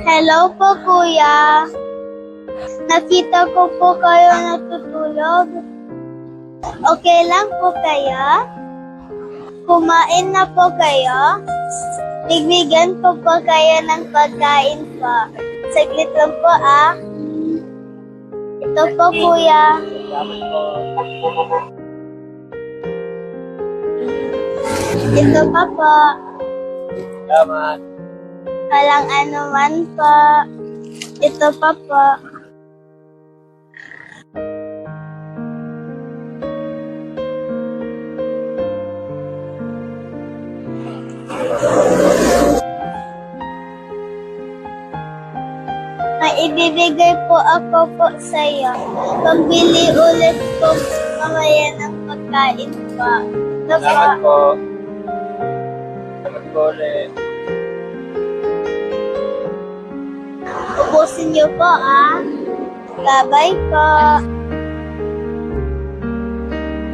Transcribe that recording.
Hello po, kuya. Nakita ko po kayo natutulog. Okay lang po kayo? Kumain na po kayo? Bigbigan ko po kayo ng pagkain po. Saglit lang po, ah. Ito po, kuya. Ito pa po. Salamat. Walang anuman po. Ito pa po. May ibibigay po ako po sa iyo. Pambili ulit po mamaya ng pagkain po. Ito po. Salamat po. Salamat po ulit. Ubusin niyo po, ah. Bye-bye po.